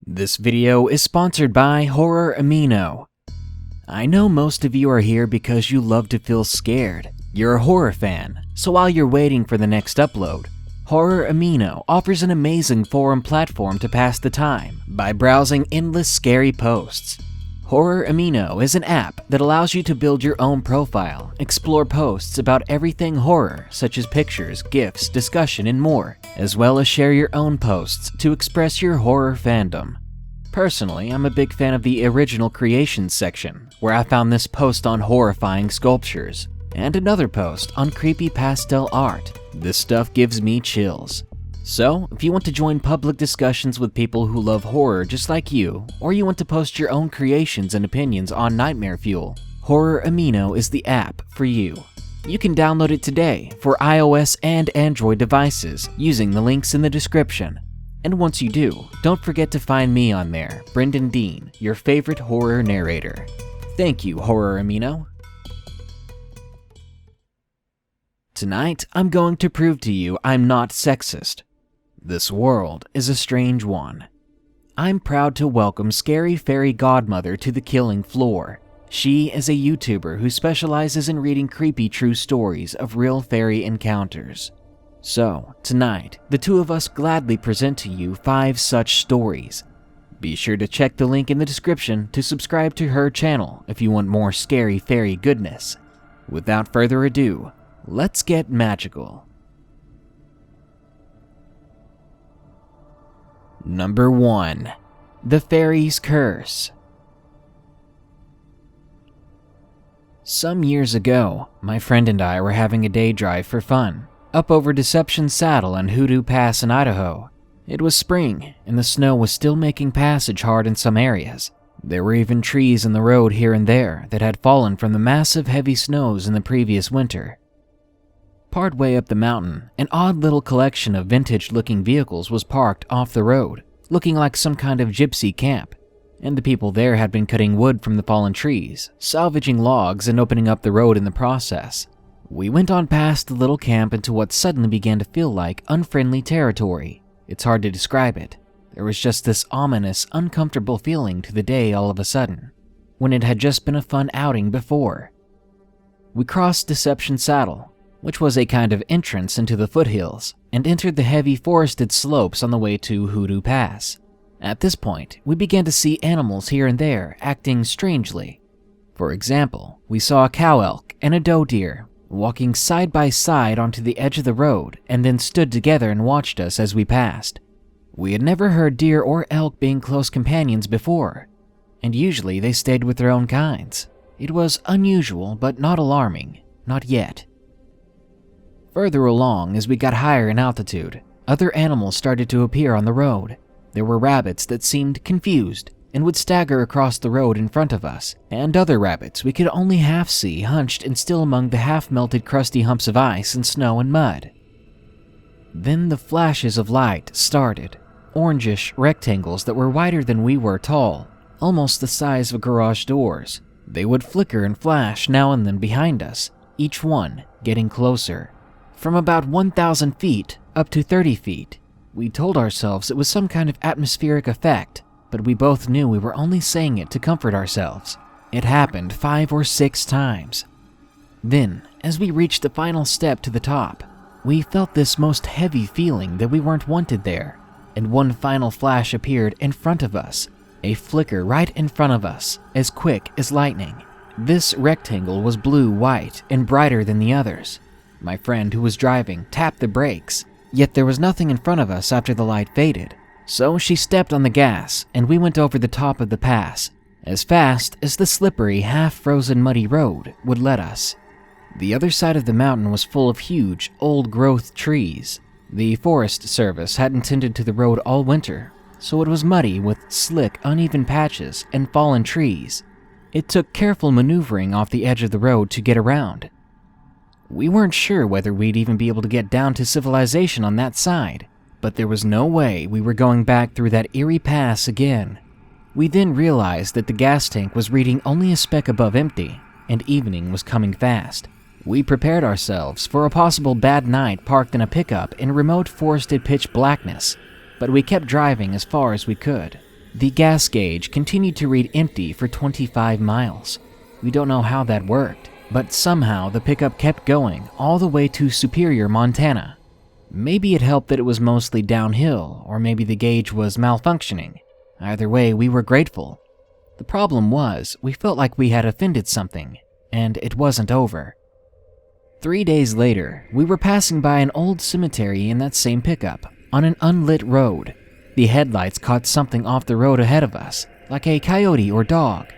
This video is sponsored by Horror Amino. I know most of you are here because you love to feel scared. You're a horror fan, so while you're waiting for the next upload, Horror Amino offers an amazing forum platform to pass the time by browsing endless scary posts. Horror Amino is an app that allows you to build your own profile, explore posts about everything horror such as pictures, GIFs, discussion, and more, as well as share your own posts to express your horror fandom. Personally, I'm a big fan of the original creations section, where I found this post on horrifying sculptures, and another post on creepypasta art. This stuff gives me chills. So, if you want to join public discussions with people who love horror just like you, or you want to post your own creations and opinions on Nightmare Fuel, Horror Amino is the app for you. You can download it today for iOS and Android devices using the links in the description. And once you do, don't forget to find me on there, Brendan Dean, your favorite horror narrator. Thank you, Horror Amino. Tonight, I'm going to prove to you I'm not sexist. This world is a strange one. I'm proud to welcome Scary Fairy Godmother to the killing floor. She is a YouTuber who specializes in reading creepy true stories of real fairy encounters. So, tonight, the two of us gladly present to you 5 such stories. Be sure to check the link in the description to subscribe to her channel if you want more scary fairy goodness. Without further ado, let's get magical. Number 1. The Fairy's Curse. Some years ago, my friend and I were having a day drive for fun, up over Deception Saddle and Hoodoo Pass in Idaho. It was spring, and the snow was still making passage hard in some areas. There were even trees in the road here and there that had fallen from the massive heavy snows in the previous winter. Partway up the mountain, an odd little collection of vintage-looking vehicles was parked off the road, looking like some kind of gypsy camp, and the people there had been cutting wood from the fallen trees, salvaging logs and opening up the road in the process. We went on past the little camp into what suddenly began to feel like unfriendly territory. It's hard to describe it. There was just this ominous, uncomfortable feeling to the day all of a sudden, when it had just been a fun outing before. We crossed Deception Saddle, which was a kind of entrance into the foothills, and entered the heavy forested slopes on the way to Hoodoo Pass. At this point, we began to see animals here and there acting strangely. For example, we saw a cow elk and a doe deer walking side by side onto the edge of the road and then stood together and watched us as we passed. We had never heard deer or elk being close companions before, and usually they stayed with their own kinds. It was unusual but not alarming, not yet. Further along, as we got higher in altitude, other animals started to appear on the road. There were rabbits that seemed confused and would stagger across the road in front of us, and other rabbits we could only half see hunched and still among the half-melted crusty humps of ice and snow and mud. Then the flashes of light started, orangish rectangles that were wider than we were tall, almost the size of garage doors. They would flicker and flash now and then behind us, each one getting closer. From about 1,000 feet up to 30 feet, we told ourselves it was some kind of atmospheric effect, but we both knew we were only saying it to comfort ourselves. It happened 5 or 6 times. Then, as we reached the final step to the top, we felt this most heavy feeling that we weren't wanted there, and one final flash appeared in front of us, a flicker right in front of us, as quick as lightning. This rectangle was blue, white, and brighter than the others. My friend who was driving tapped the brakes, yet there was nothing in front of us after the light faded. So she stepped on the gas, and we went over the top of the pass, as fast as the slippery, half-frozen muddy road would let us. The other side of the mountain was full of huge, old-growth trees. The Forest Service hadn't tended to the road all winter, so it was muddy with slick, uneven patches and fallen trees. It took careful maneuvering off the edge of the road to get around. We weren't sure whether we'd even be able to get down to civilization on that side, but there was no way we were going back through that eerie pass again. We then realized that the gas tank was reading only a speck above empty, and evening was coming fast. We prepared ourselves for a possible bad night parked in a pickup in remote forested pitch blackness, but we kept driving as far as we could. The gas gauge continued to read empty for 25 miles. We don't know how that worked, but somehow the pickup kept going all the way to Superior, Montana. Maybe it helped that it was mostly downhill, or maybe the gauge was malfunctioning. Either way, we were grateful. The problem was, we felt like we had offended something, and it wasn't over. 3 days later, we were passing by an old cemetery in that same pickup, on an unlit road. The headlights caught something off the road ahead of us, like a coyote or dog,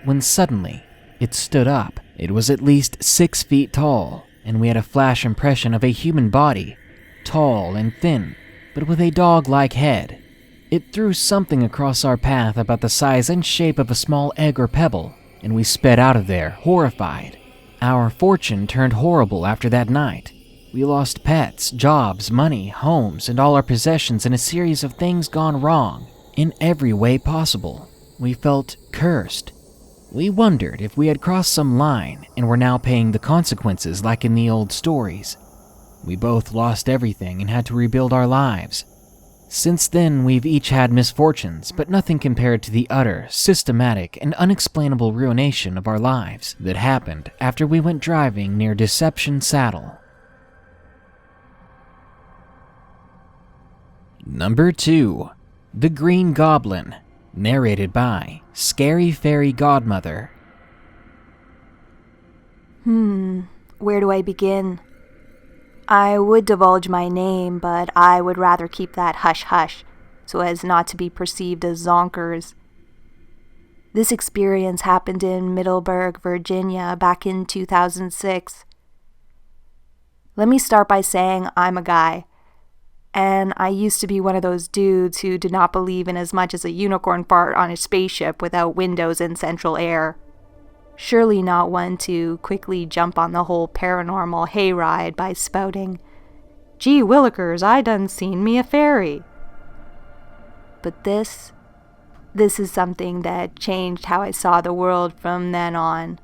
when suddenly, it stood up. It was at least 6 feet tall, and we had a flash impression of a human body, tall and thin, but with a dog-like head. It threw something across our path about the size and shape of a small egg or pebble, and we sped out of there, horrified. Our fortune turned horrible after that night. We lost pets, jobs, money, homes, and all our possessions in a series of things gone wrong, in every way possible. We felt cursed. We wondered if we had crossed some line and were now paying the consequences like in the old stories. We both lost everything and had to rebuild our lives. Since then, we've each had misfortunes, but nothing compared to the utter, systematic, and unexplainable ruination of our lives that happened after we went driving near Deception Saddle. Number 2. The Green Goblin, narrated by Scary Fairy Godmother. Where do I begin? I would divulge my name, but I would rather keep that hush-hush, so as not to be perceived as zonkers. This experience happened in Middleburg, Virginia, back in 2006. Let me start by saying I'm a guy, and I used to be one of those dudes who did not believe in as much as a unicorn fart on a spaceship without windows and central air. Surely not one to quickly jump on the whole paranormal hayride by spouting, "Gee willikers, I done seen me a fairy." But this is something that changed how I saw the world from then on.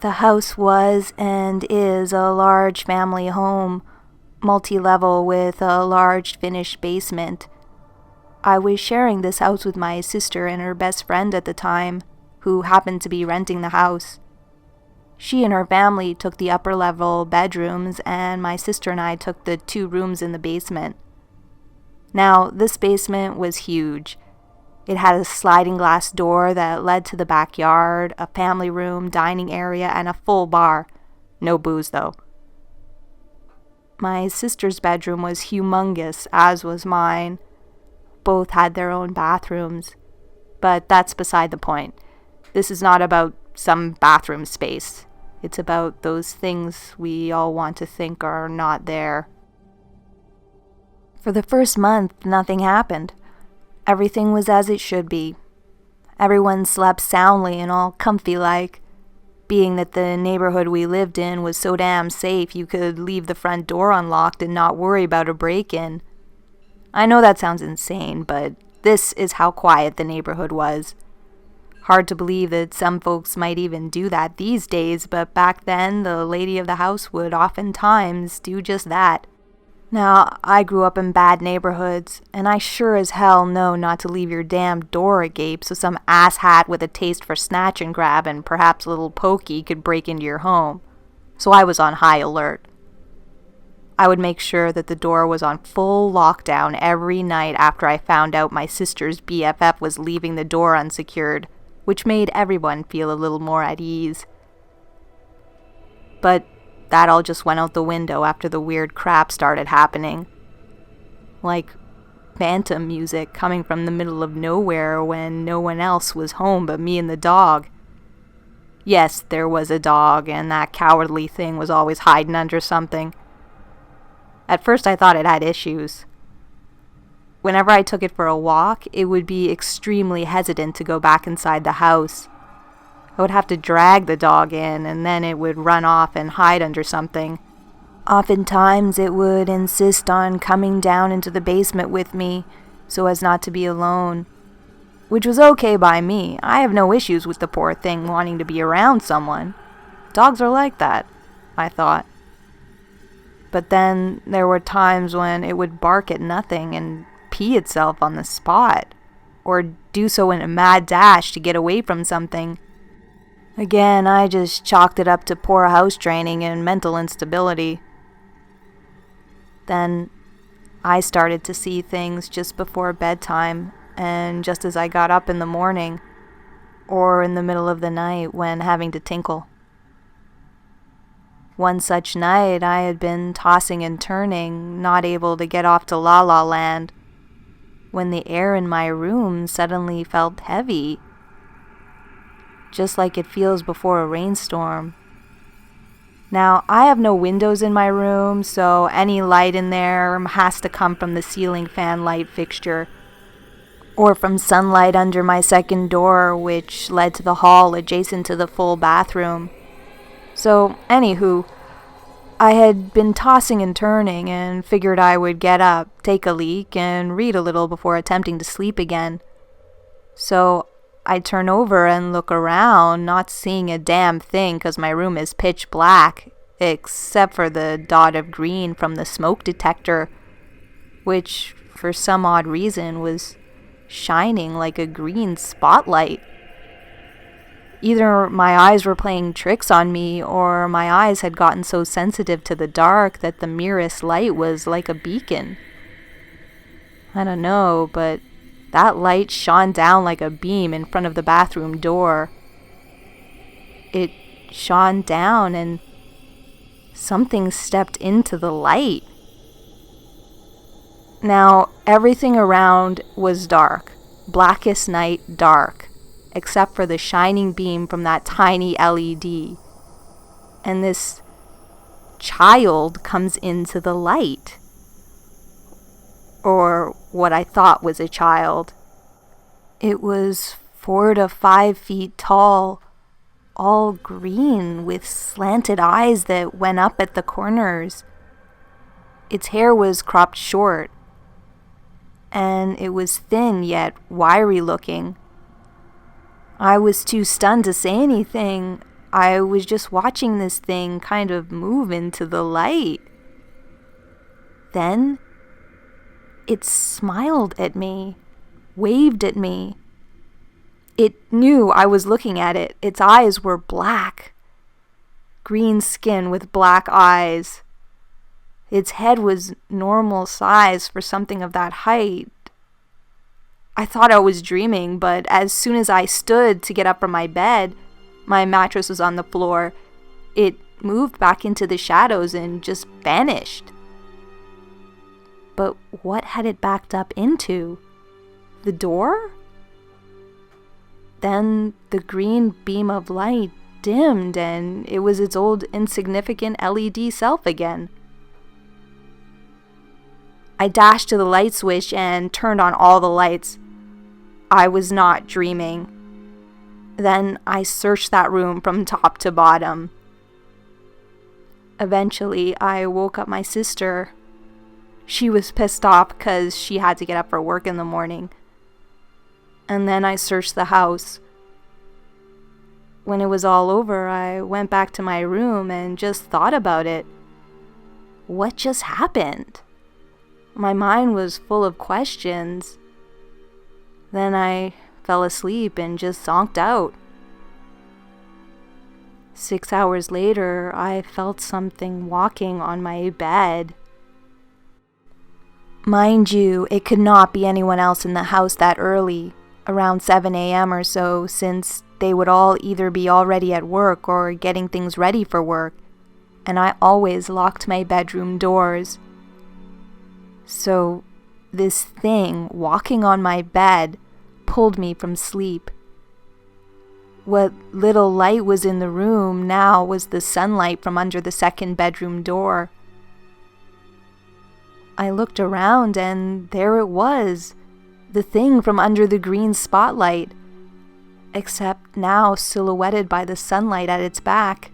The house was and is a large family home, multi-level with a large finished basement. I was sharing this house with my sister and her best friend at the time, who happened to be renting the house. She and her family took the upper level bedrooms, and my sister and I took the 2 rooms in the basement. Now, this basement was huge. It had a sliding glass door that led to the backyard, a family room, dining area, and a full bar. No booze, though. My sister's bedroom was humongous, as was mine. Both had their own bathrooms. But that's beside the point. This is not about some bathroom space. It's about those things we all want to think are not there. For the first month, nothing happened. Everything was as it should be. Everyone slept soundly and all comfy-like. Being that the neighborhood we lived in was so damn safe you could leave the front door unlocked and not worry about a break-in. I know that sounds insane, but this is how quiet the neighborhood was. Hard to believe that some folks might even do that these days, but back then the lady of the house would oftentimes do just that. Now, I grew up in bad neighborhoods, and I sure as hell know not to leave your damn door agape so some asshat with a taste for snatch and grab and perhaps a little pokey could break into your home. So I was on high alert. I would make sure that the door was on full lockdown every night after I found out my sister's BFF was leaving the door unsecured, which made everyone feel a little more at ease. But that all just went out the window after the weird crap started happening. Like phantom music coming from the middle of nowhere when no one else was home but me and the dog. Yes, there was a dog, and that cowardly thing was always hiding under something. At first I thought it had issues. Whenever I took it for a walk, it would be extremely hesitant to go back inside the house. I would have to drag the dog in, and then it would run off and hide under something. Oftentimes, it would insist on coming down into the basement with me, so as not to be alone. Which was okay by me. I have no issues with the poor thing wanting to be around someone. Dogs are like that, I thought. But then there were times when it would bark at nothing and pee itself on the spot. or do so in a mad dash to get away from something. Again, I just chalked it up to poor house training and mental instability. Then I started to see things just before bedtime and just as I got up in the morning or in the middle of the night when having to tinkle. One such night, I had been tossing and turning, not able to get off to La La Land, when the air in my room suddenly felt heavy, just like it feels before a rainstorm. Now, I have no windows in my room, so any light in there has to come from the ceiling fan light fixture, or from sunlight under my second door, which led to the hall adjacent to the full bathroom. So, anywho, I had been tossing and turning and figured I would get up, take a leak, and read a little before attempting to sleep again. So, I turn over and look around, not seeing a damn thing because my room is pitch black, except for the dot of green from the smoke detector, which, for some odd reason, was shining like a green spotlight. Either my eyes were playing tricks on me, or my eyes had gotten so sensitive to the dark that the merest light was like a beacon. I don't know, but that light shone down like a beam in front of the bathroom door. It shone down and something stepped into the light. Now, everything around was dark, blackest night dark, except for the shining beam from that tiny LED. And this child comes into the light. Or what I thought was a child. It was 4 to 5 feet tall, all green with slanted eyes that went up at the corners. Its hair was cropped short, and it was thin yet wiry looking. I was too stunned to say anything. I was just watching this thing kind of move into the light. Then it smiled at me, waved at me. It knew I was looking at it. Its eyes were black, green skin with black eyes. Its head was normal size for something of that height. I thought I was dreaming, but as soon as I stood to get up from my bed, my mattress was on the floor. It moved back into the shadows and just vanished. But what had it backed up into? The door? Then the green beam of light dimmed and it was its old insignificant LED self again. I dashed to the light switch and turned on all the lights. I was not dreaming. Then I searched that room from top to bottom. Eventually, I woke up my sister. She was pissed off because she had to get up for work in the morning. And then I searched the house. When it was all over, I went back to my room and just thought about it. What just happened? My mind was full of questions. Then I fell asleep and just zonked out. 6 hours later, I felt something walking on my bed. Mind you, it could not be anyone else in the house that early, around 7 a.m. or so, since they would all either be already at work or getting things ready for work, and I always locked my bedroom doors. So this thing walking on my bed pulled me from sleep. What little light was in the room now was the sunlight from under the second bedroom door. I looked around and there it was, the thing from under the green spotlight, except now silhouetted by the sunlight at its back.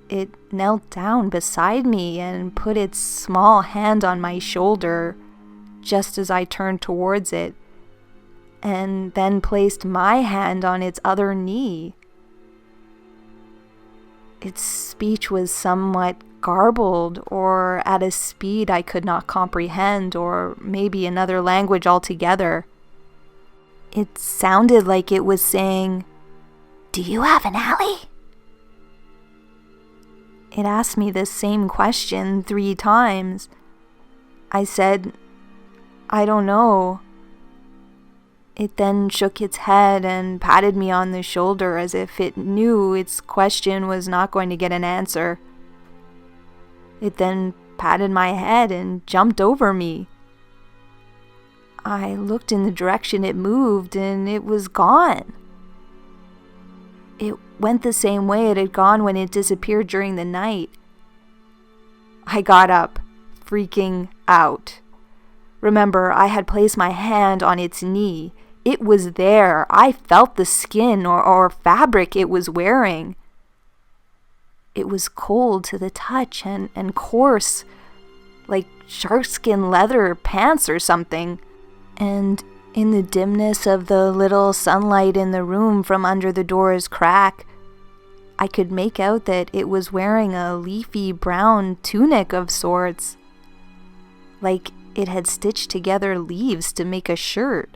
It knelt down beside me and put its small hand on my shoulder just as I turned towards it, and then placed my hand on its other knee. Its speech was somewhat garbled, or at a speed I could not comprehend, or maybe another language altogether. It sounded like it was saying, "Do you have an alley?" It asked me this same question 3 times. I said, "I don't know." It then shook its head and patted me on the shoulder as if it knew its question was not going to get an answer. It then patted my head and jumped over me. I looked in the direction it moved and it was gone. It went the same way it had gone when it disappeared during the night. I got up, freaking out. Remember, I had placed my hand on its knee. It was there. I felt the skin or fabric it was wearing. It was cold to the touch and coarse, like sharkskin leather pants or something. And in the dimness of the little sunlight in the room from under the door's crack, I could make out that it was wearing a leafy brown tunic of sorts, like it had stitched together leaves to make a shirt.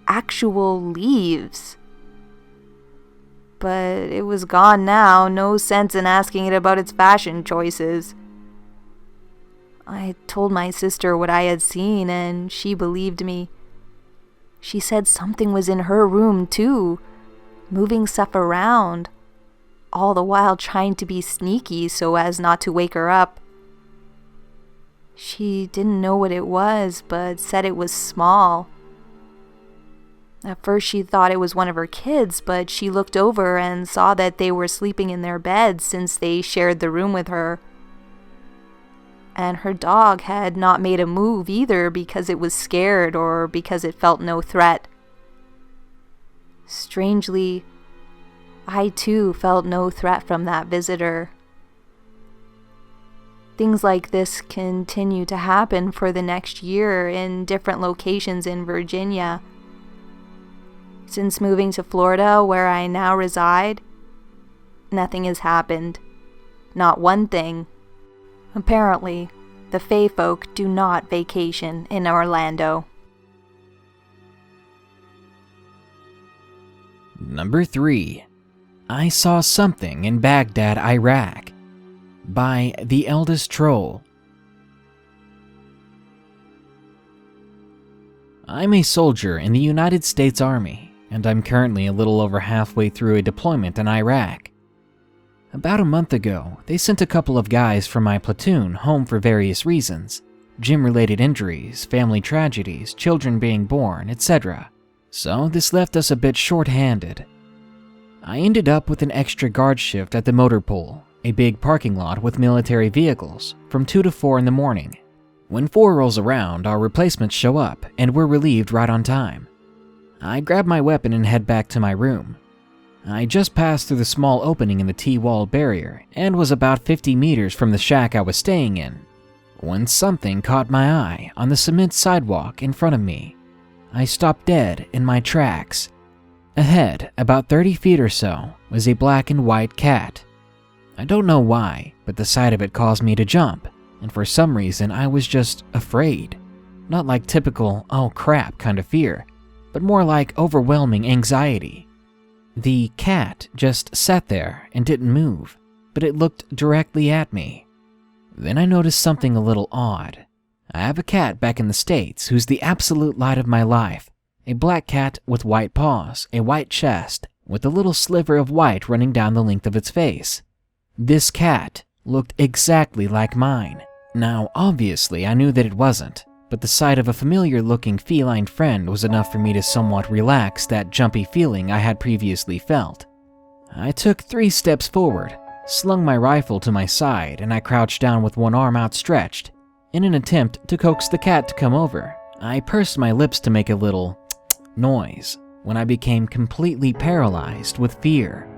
Actual leaves. But it was gone now, no sense in asking it about its fashion choices. I told my sister what I had seen and she believed me. She said something was in her room too, moving stuff around, all the while trying to be sneaky so as not to wake her up. She didn't know what it was, but said it was small. At first she thought it was one of her kids, but she looked over and saw that they were sleeping in their beds since they shared the room with her. And her dog had not made a move either because it was scared or because it felt no threat. Strangely, I too felt no threat from that visitor. Things like this continue to happen for the next year in different locations in Virginia. Since moving to Florida, where I now reside, nothing has happened. Not one thing. Apparently, the Fae folk do not vacation in Orlando. Number 3. I Saw Something in Baghdad, Iraq, by The Eldest Troll. I'm a soldier in the United States Army, and I'm currently a little over halfway through a deployment in Iraq. About a month ago, they sent a couple of guys from my platoon home for various reasons: gym-related injuries, family tragedies, children being born, etc. So this left us a bit short-handed. I ended up with an extra guard shift at the motor pool, a big parking lot with military vehicles, from 2 to 4 in the morning. When 4 rolls around, our replacements show up, and we're relieved right on time. I grab my weapon and head back to my room. I just passed through the small opening in the T-wall barrier and was about 50 meters from the shack I was staying in, when something caught my eye on the cement sidewalk in front of me. I stopped dead in my tracks. Ahead, about 30 feet or so, was a black and white cat. I don't know why, but the sight of it caused me to jump, and for some reason I was just afraid. Not like typical, oh crap kind of fear, but more like overwhelming anxiety. The cat just sat there and didn't move, but it looked directly at me. Then I noticed something a little odd. I have a cat back in the States who's the absolute light of my life. A black cat with white paws, a white chest, with a little sliver of white running down the length of its face. This cat looked exactly like mine. Now, obviously, I knew that it wasn't, but the sight of a familiar-looking feline friend was enough for me to somewhat relax that jumpy feeling I had previously felt. I took 3 steps forward, slung my rifle to my side, and I crouched down with one arm outstretched. In an attempt to coax the cat to come over, I pursed my lips to make a little noise when I became completely paralyzed with fear.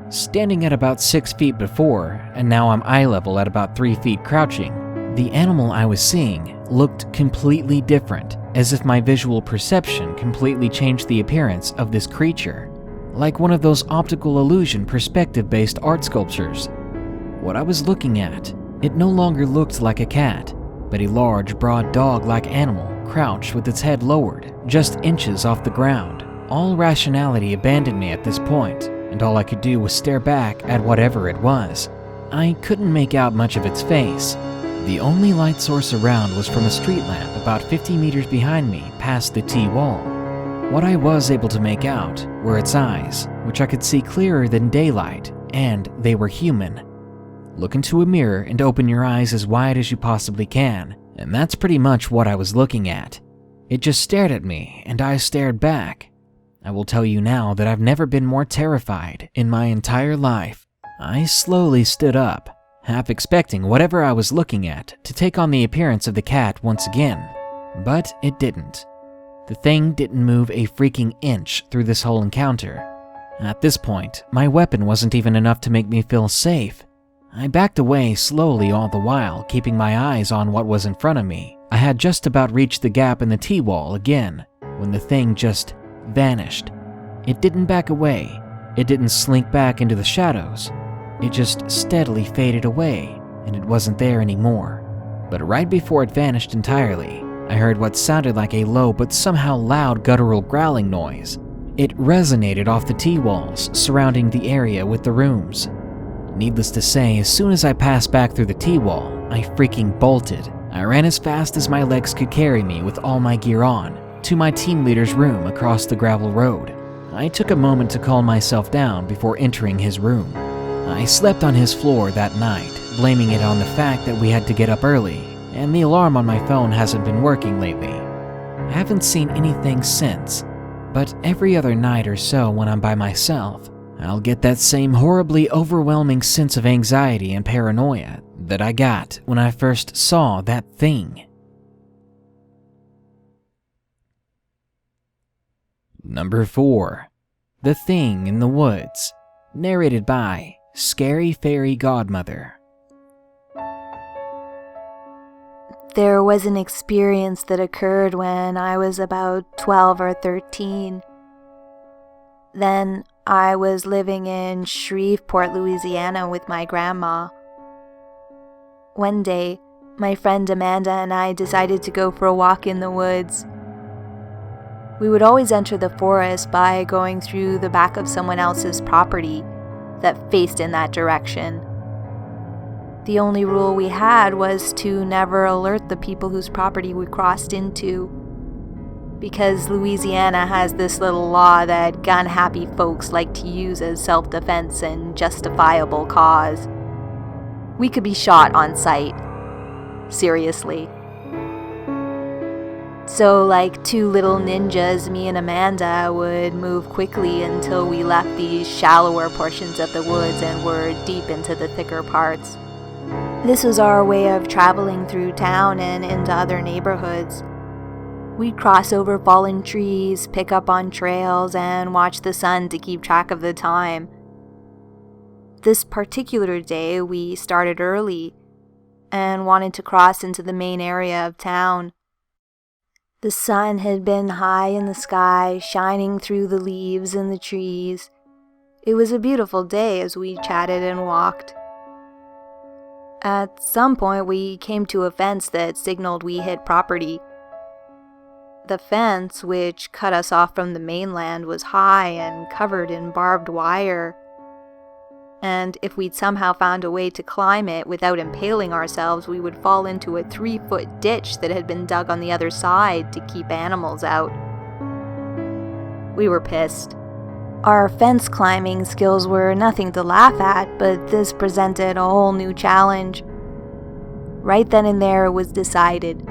Standing at about 6 feet before, and now I'm eye level at about 3 feet crouching, the animal I was seeing looked completely different, as if my visual perception completely changed the appearance of this creature, like one of those optical illusion perspective-based art sculptures. What I was looking at, it no longer looked like a cat, but a large, broad dog-like animal crouched with its head lowered, just inches off the ground. All rationality abandoned me at this point, and all I could do was stare back at whatever it was. I couldn't make out much of its face. The only light source around was from a street lamp about 50 meters behind me, past the T-wall. What I was able to make out were its eyes, which I could see clearer than daylight, and they were human. Look into a mirror and open your eyes as wide as you possibly can, and that's pretty much what I was looking at. It just stared at me, and I stared back. I will tell you now that I've never been more terrified in my entire life. I slowly stood up, half expecting whatever I was looking at to take on the appearance of the cat once again, but it didn't. The thing didn't move a freaking inch through this whole encounter. At this point, my weapon wasn't even enough to make me feel safe. I backed away slowly all the while, keeping my eyes on what was in front of me. I had just about reached the gap in the T-wall again, when the thing just vanished. It didn't back away. It didn't slink back into the shadows. It just steadily faded away, and it wasn't there anymore. But right before it vanished entirely, I heard what sounded like a low but somehow loud guttural growling noise. It resonated off the T-walls surrounding the area with the rooms. Needless to say, as soon as I passed back through the T-wall, I freaking bolted. I ran as fast as my legs could carry me with all my gear on, to my team leader's room across the gravel road. I took a moment to calm myself down before entering his room. I slept on his floor that night, blaming it on the fact that we had to get up early, and the alarm on my phone hasn't been working lately. I haven't seen anything since, but every other night or so when I'm by myself, I'll get that same horribly overwhelming sense of anxiety and paranoia that I got when I first saw that thing. Number 4. The Thing in the Woods. Narrated by Scary Fairy Godmother. There was an experience that occurred when I was about 12 or 13. Then I was living in Shreveport, Louisiana with my grandma. One day, my friend Amanda and I decided to go for a walk in the woods. We would always enter the forest by going through the back of someone else's property that faced in that direction. The only rule we had was to never alert the people whose property we crossed into, because Louisiana has this little law that gun-happy folks like to use as self-defense and justifiable cause. We could be shot on sight. Seriously. So, like two little ninjas, me and Amanda would move quickly until we left these shallower portions of the woods and were deep into the thicker parts. This was our way of traveling through town and into other neighborhoods. We'd cross over fallen trees, pick up on trails, and watch the sun to keep track of the time. This particular day, we started early and wanted to cross into the main area of town. The sun had been high in the sky, shining through the leaves and the trees. It was a beautiful day as we chatted and walked. At some point, we came to a fence that signaled we hit property. The fence, which cut us off from the mainland, was high and covered in barbed wire. And if we'd somehow found a way to climb it without impaling ourselves, we would fall into a 3-foot ditch that had been dug on the other side to keep animals out. We were pissed. Our fence climbing skills were nothing to laugh at, but this presented a whole new challenge. Right then and there it was decided.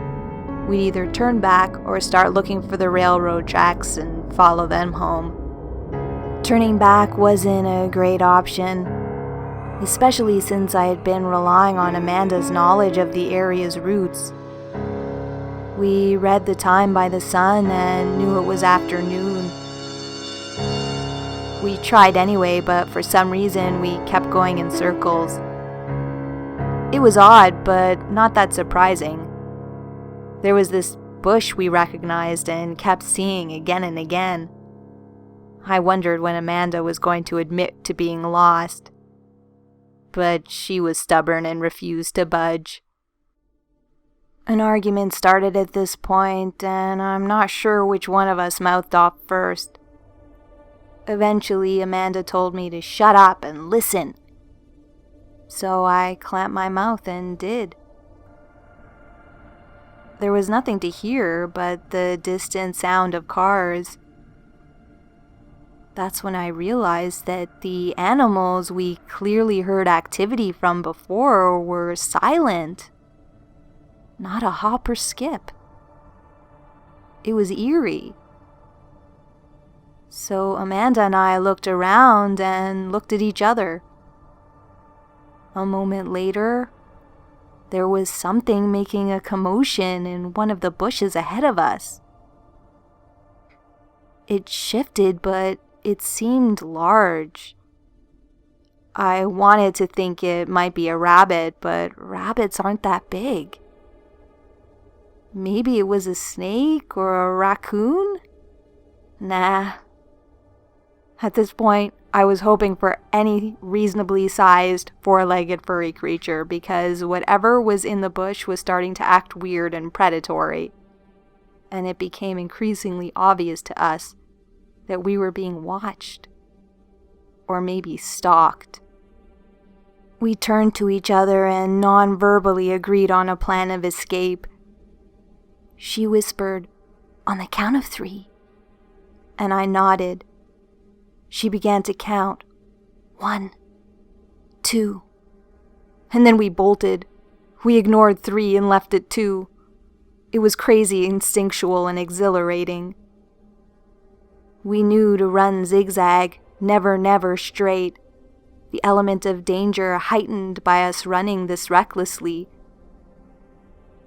We'd either turn back or start looking for the railroad tracks and follow them home. Turning back wasn't a great option, especially since I had been relying on Amanda's knowledge of the area's routes. We read the time by the sun and knew it was afternoon. We tried anyway, but for some reason we kept going in circles. It was odd, but not that surprising. There was this bush we recognized and kept seeing again and again. I wondered when Amanda was going to admit to being lost. But she was stubborn and refused to budge. An argument started at this point, and I'm not sure which one of us mouthed off first. Eventually, Amanda told me to shut up and listen. So I clamped my mouth and did. There was nothing to hear but the distant sound of cars. That's when I realized that the animals we clearly heard activity from before were silent. Not a hop or skip. It was eerie. So Amanda and I looked around and looked at each other. A moment later, there was something making a commotion in one of the bushes ahead of us. It shifted, but it seemed large. I wanted to think it might be a rabbit, but rabbits aren't that big. Maybe it was a snake or a raccoon? Nah. At this point, I was hoping for any reasonably sized four-legged furry creature because whatever was in the bush was starting to act weird and predatory. And it became increasingly obvious to us that we were being watched. Or maybe stalked. We turned to each other and non-verbally agreed on a plan of escape. She whispered, "On the count of 3. And I nodded. She began to count. 1, 2. And then we bolted. We ignored 3 and left at 2. It was crazy, instinctual, and exhilarating. We knew to run zigzag, never straight. The element of danger heightened by us running this recklessly.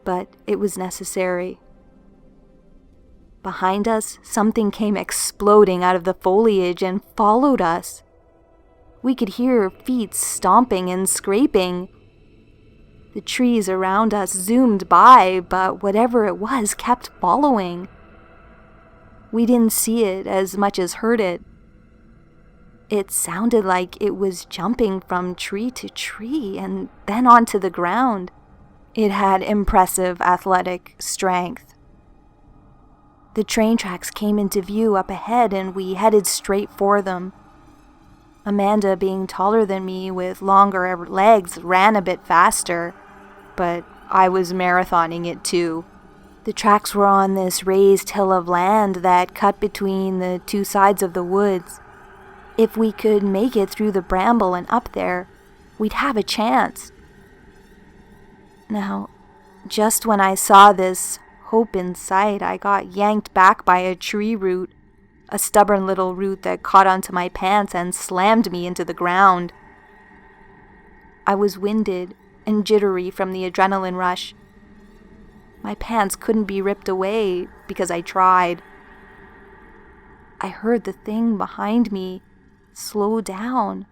But it was necessary. Behind us, something came exploding out of the foliage and followed us. We could hear feet stomping and scraping. The trees around us zoomed by, but whatever it was kept following. We didn't see it as much as heard it. It sounded like it was jumping from tree to tree and then onto the ground. It had impressive athletic strength. The train tracks came into view up ahead and we headed straight for them. Amanda, being taller than me with longer legs, ran a bit faster, but I was marathoning it too. The tracks were on this raised hill of land that cut between the 2 sides of the woods. If we could make it through the bramble and up there, we'd have a chance. Now, just when I saw this hope in sight, I got yanked back by a tree root, a stubborn little root that caught onto my pants and slammed me into the ground. I was winded and jittery from the adrenaline rush. My pants couldn't be ripped away because I tried. I heard the thing behind me slow down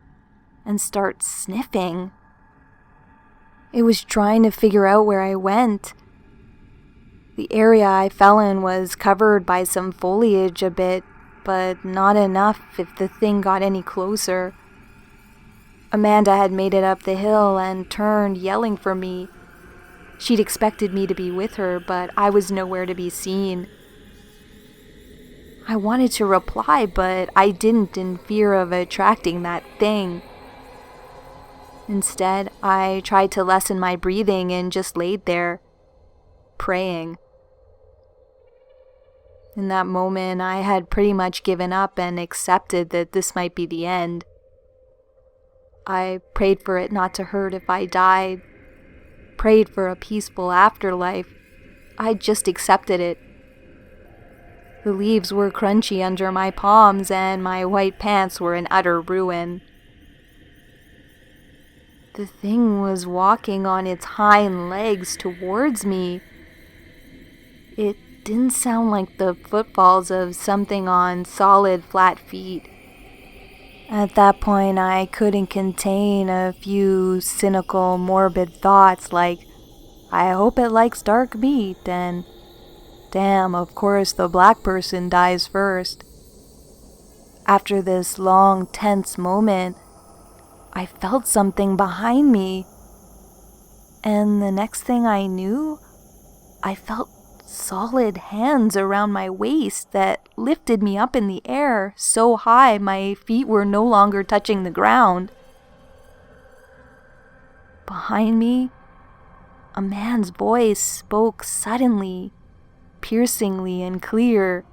and start sniffing. It was trying to figure out where I went. The area I fell in was covered by some foliage a bit, but not enough if the thing got any closer. Amanda had made it up the hill and turned, yelling for me. She'd expected me to be with her, but I was nowhere to be seen. I wanted to reply, but I didn't in fear of attracting that thing. Instead, I tried to lessen my breathing and just laid there, praying. In that moment, I had pretty much given up and accepted that this might be the end. I prayed for it not to hurt if I died, prayed for a peaceful afterlife. I just accepted it. The leaves were crunchy under my palms and my white pants were in utter ruin. The thing was walking on its hind legs towards me. It didn't sound like the footfalls of something on solid, flat feet. At that point, I couldn't contain a few cynical, morbid thoughts like, I hope it likes dark meat, and damn, of course the black person dies first. After this long, tense moment, I felt something behind me, and the next thing I knew, I felt solid hands around my waist that lifted me up in the air so high my feet were no longer touching the ground. Behind me, a man's voice spoke suddenly, piercingly and clear.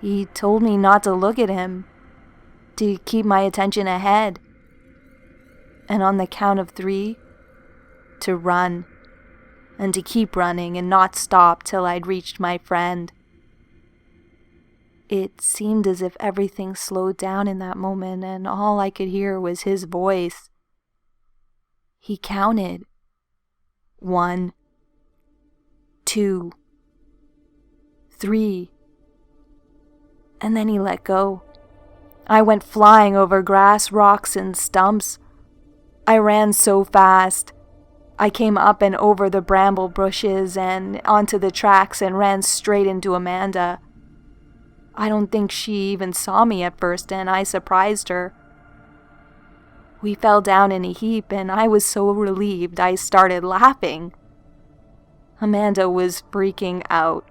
He told me not to look at him, to keep my attention ahead, and on the count of 3, to run, and to keep running and not stop till I'd reached my friend. It seemed as if everything slowed down in that moment, and all I could hear was his voice. He counted. 1, 2, 3, and then he let go. I went flying over grass, rocks, and stumps. I ran so fast. I came up and over the bramble bushes and onto the tracks and ran straight into Amanda. I don't think she even saw me at first, and I surprised her. We fell down in a heap, and I was so relieved I started laughing. Amanda was freaking out.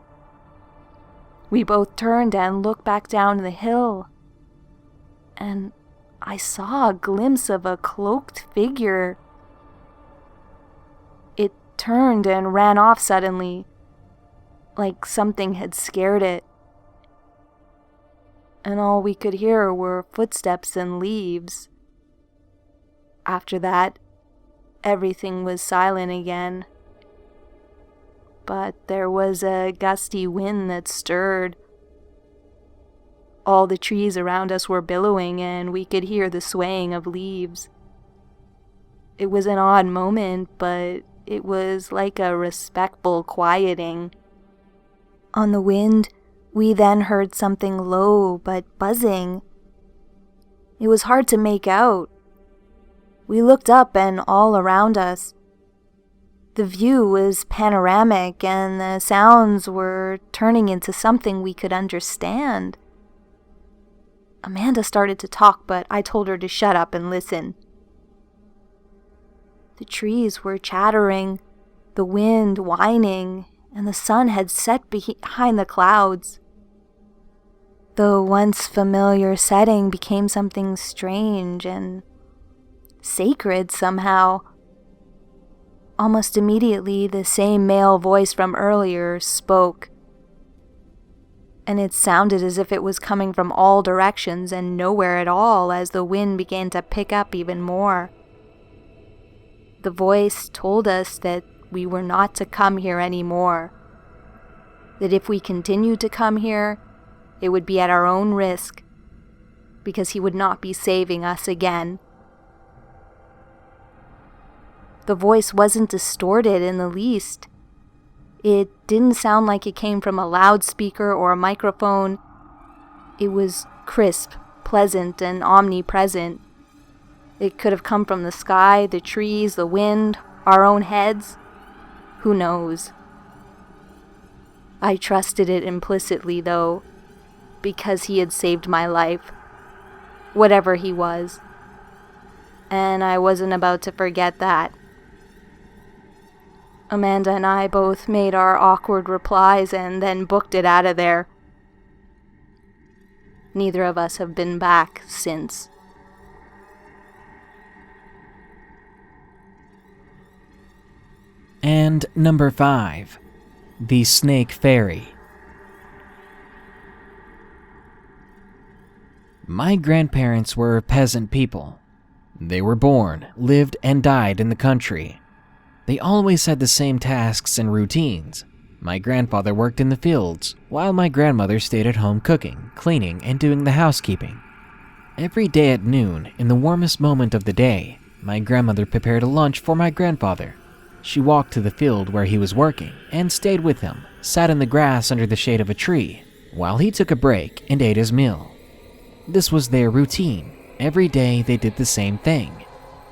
We both turned and looked back down the hill, and I saw a glimpse of a cloaked figure. It turned and ran off suddenly, like something had scared it. And all we could hear were footsteps and leaves. After that, everything was silent again. But there was a gusty wind that stirred. All the trees around us were billowing, and we could hear the swaying of leaves. It was an odd moment, but it was like a respectful quieting. On the wind, we then heard something low but buzzing. It was hard to make out. We looked up, and all around us, the view was panoramic, and the sounds were turning into something we could understand. Amanda started to talk, but I told her to shut up and listen. The trees were chattering, the wind whining, and the sun had set behind the clouds. The once familiar setting became something strange and sacred somehow. Almost immediately, the same male voice from earlier spoke, and it sounded as if it was coming from all directions and nowhere at all as the wind began to pick up even more. The voice told us that we were not to come here anymore, that if we continued to come here, it would be at our own risk, because he would not be saving us again. The voice wasn't distorted in the least. It didn't sound like it came from a loudspeaker or a microphone. It was crisp, pleasant, and omnipresent. It could have come from the sky, the trees, the wind, our own heads. Who knows? I trusted it implicitly, though, because he had saved my life, whatever he was. And I wasn't about to forget that. Amanda and I both made our awkward replies and then booked it out of there. Neither of us have been back since. And number 5, the Snake Fairy. My grandparents were peasant people. They were born, lived, and died in the country. They always had the same tasks and routines. My grandfather worked in the fields, while my grandmother stayed at home cooking, cleaning, and doing the housekeeping. Every day at noon, in the warmest moment of the day, my grandmother prepared a lunch for my grandfather. She walked to the field where he was working and stayed with him, sat in the grass under the shade of a tree, while he took a break and ate his meal. This was their routine. Every day they did the same thing,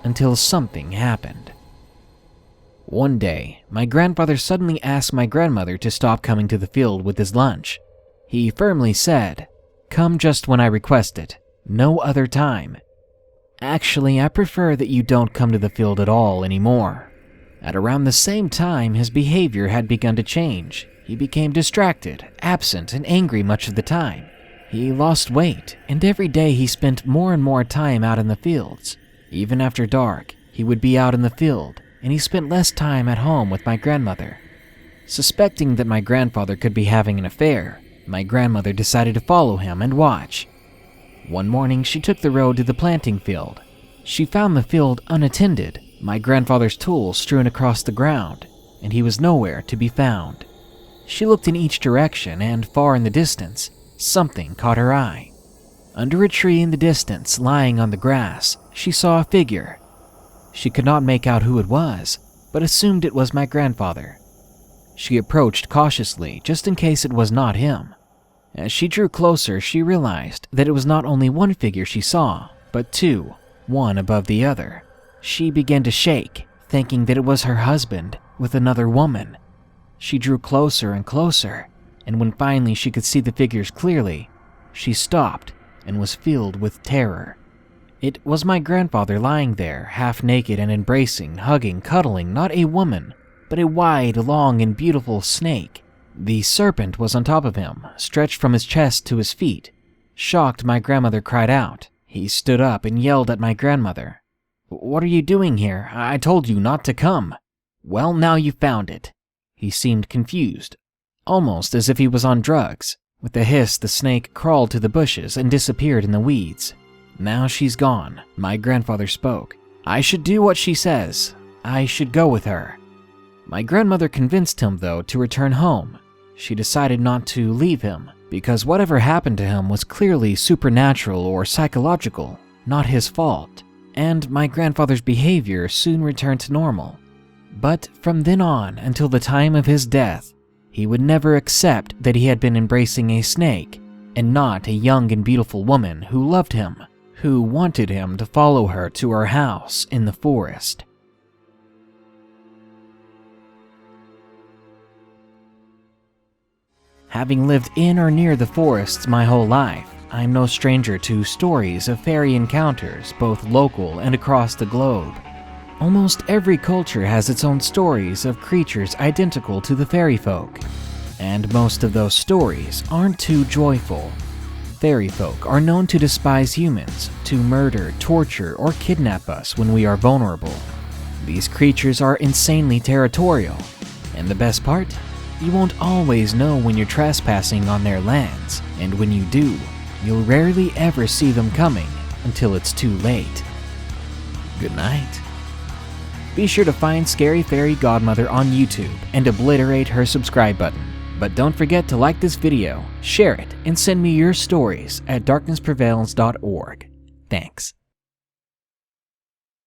until something happened. One day, my grandfather suddenly asked my grandmother to stop coming to the field with his lunch. He firmly said, "Come just when I request it, no other time. Actually, I prefer that you don't come to the field at all anymore." At around the same time, his behavior had begun to change. He became distracted, absent, and angry much of the time. He lost weight, and every day he spent more and more time out in the fields. Even after dark, he would be out in the field, and he spent less time at home with my grandmother. Suspecting that my grandfather could be having an affair, my grandmother decided to follow him and watch. One morning, she took the road to the planting field. She found the field unattended, my grandfather's tools strewn across the ground, and he was nowhere to be found. She looked in each direction, and far in the distance, something caught her eye. Under a tree in the distance, lying on the grass, she saw a figure. She could not make out who it was, but assumed it was my grandfather. She approached cautiously, just in case it was not him. As she drew closer, she realized that it was not only one figure she saw, but two, one above the other. She began to shake, thinking that it was her husband with another woman. She drew closer and closer, and when finally she could see the figures clearly, she stopped and was filled with terror. It was my grandfather lying there, half naked and embracing, hugging, cuddling not a woman, but a wide, long, and beautiful snake. The serpent was on top of him, stretched from his chest to his feet. Shocked, my grandmother cried out. He stood up and yelled at my grandmother. "What are you doing here? I told you not to come." "Well, now you found it." He seemed confused, almost as if he was on drugs. With a hiss, the snake crawled to the bushes and disappeared in the weeds. "Now she's gone," my grandfather spoke. "I should do what she says. I should go with her." My grandmother convinced him, though, to return home. She decided not to leave him, because whatever happened to him was clearly supernatural or psychological, not his fault, and my grandfather's behavior soon returned to normal. But from then on until the time of his death, he would never accept that he had been embracing a snake and not a young and beautiful woman who loved him, who wanted him to follow her to her house in the forest. Having lived in or near the forests my whole life, I'm no stranger to stories of fairy encounters, both local and across the globe. Almost every culture has its own stories of creatures identical to the fairy folk, and most of those stories aren't too joyful. Fairy folk are known to despise humans, to murder, torture, or kidnap us when we are vulnerable. These creatures are insanely territorial, and the best part? You won't always know when you're trespassing on their lands, and when you do, you'll rarely ever see them coming until it's too late. Good night. Be sure to find Scary Fairy Godmother on YouTube and obliterate her subscribe button. But don't forget to like this video, share it, and send me your stories at darknessprevails.org. Thanks.